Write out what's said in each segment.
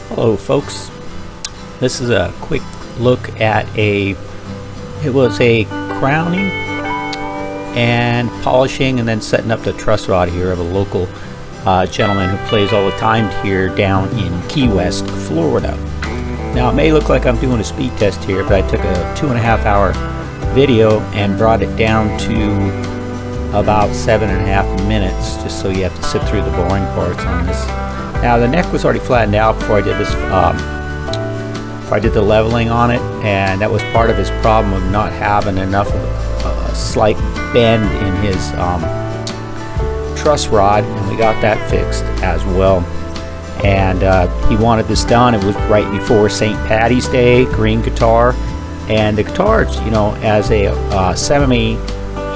Hello folks, this is a quick look at it was a crowning and polishing and then setting up the truss rod here of a local gentleman who plays all the time here down in Key West, Florida. Now it may look like I'm doing a speed test here, but I took a 2.5 hour video and brought it down to about 7.5 minutes, just so you have to sit through the boring parts on this. Now the neck was already flattened out before I did this, before I did the leveling on it, and that was part of his problem of not having enough of a slight bend in his truss rod, and we got that fixed as well. And he wanted this done. It was right before St. Patty's Day, green guitar, and the guitar, you know, as a semi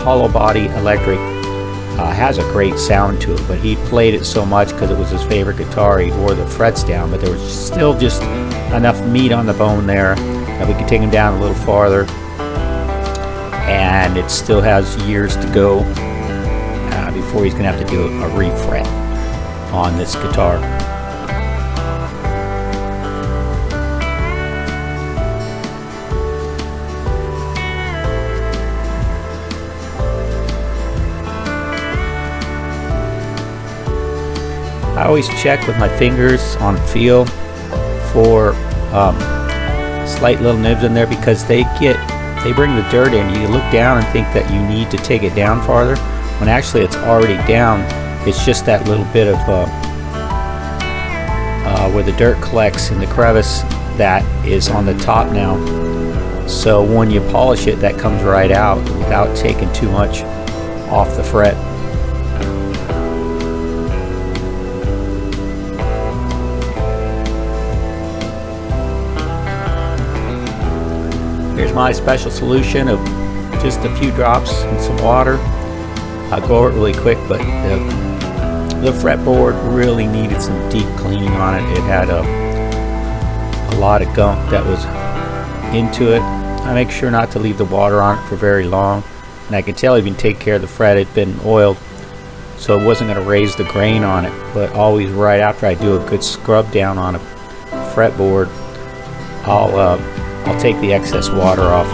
hollow body electric, has a great sound to it, but he played it so much because it was his favorite guitar, he wore the frets down, but there was still just enough meat on the bone there that we could take him down a little farther, and it still has years to go before he's gonna have to do a refret on this guitar. I always check with my fingers on feel for slight little nibs in there, because they bring the dirt in. You look down and think that you need to take it down farther, when actually it's already down. It's just that little bit of where the dirt collects in the crevice that is on the top now. So when you polish it, that comes right out without taking too much off the fret. Here's my special solution of just a few drops and some water. I'll go over it really quick, but the fretboard really needed some deep cleaning on it. It had a lot of gunk that was into it. I make sure not to leave the water on it for very long, and I could tell even take care of the fret. It'd been oiled, so it wasn't going to raise the grain on it. But always right after I do a good scrub down on a fretboard, I'll take the excess water off.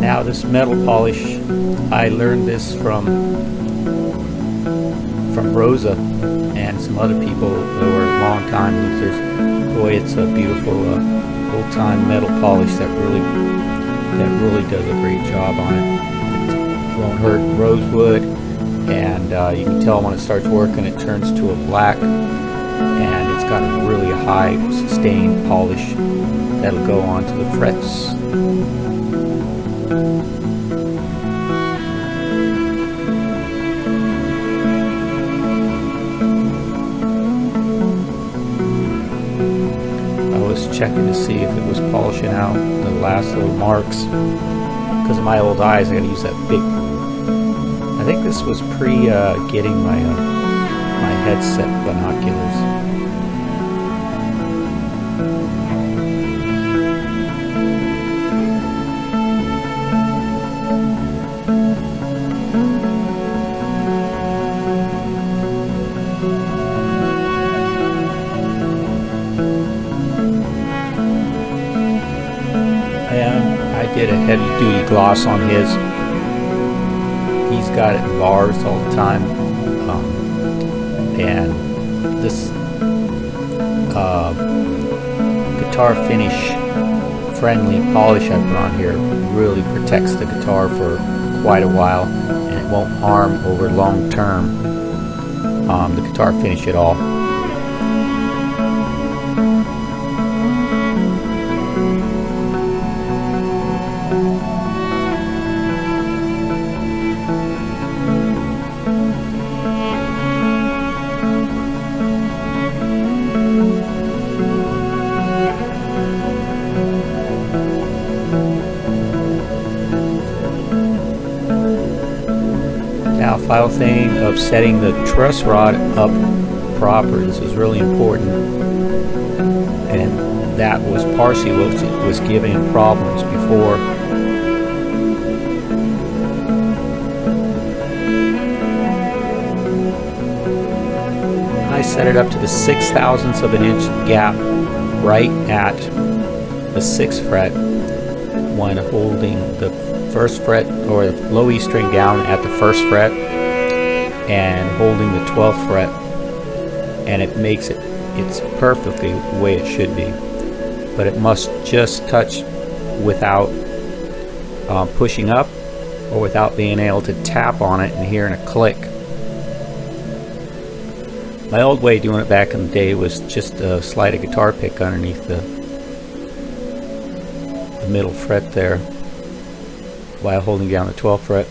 Now this metal polish, I learned this from Rosa and some other people that were long-time users. Boy, it's a beautiful old-time metal polish that really does a great job on it. Won't hurt rosewood, and you can tell when it starts working it turns to a black, and it's got a really high sustained polish that'll go onto the frets. checking to see if it was polishing out the last little marks. Because of my old eyes, I gotta use that big. I think this was pre getting my my headset binoculars. I did a heavy duty gloss on his. He's got it in bars all the time, and this guitar finish friendly polish I put on here really protects the guitar for quite a while, and it won't harm over long term the guitar finish at all. Now, final thing of setting the truss rod up proper. This is really important, and that was partially what was giving him problems before. I set it up to the 6/1000th of an inch gap right at the 6th fret when holding the 1st fret or the low E string down at the 1st fret and holding the 12th fret, and it makes it's perfectly the way it should be, but it must just touch without pushing up or without being able to tap on it and hearing a click. My old way of doing it back in the day was just slide a guitar pick underneath the middle fret there while holding down the 12th fret.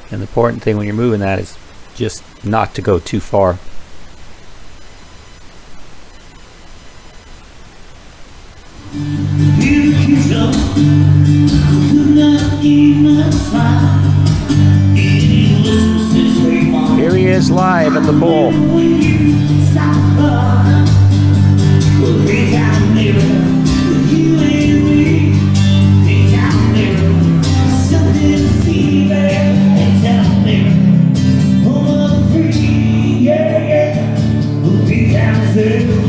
And the important thing when you're moving that is just not to go too far. Here he is live at the bowl. Yeah.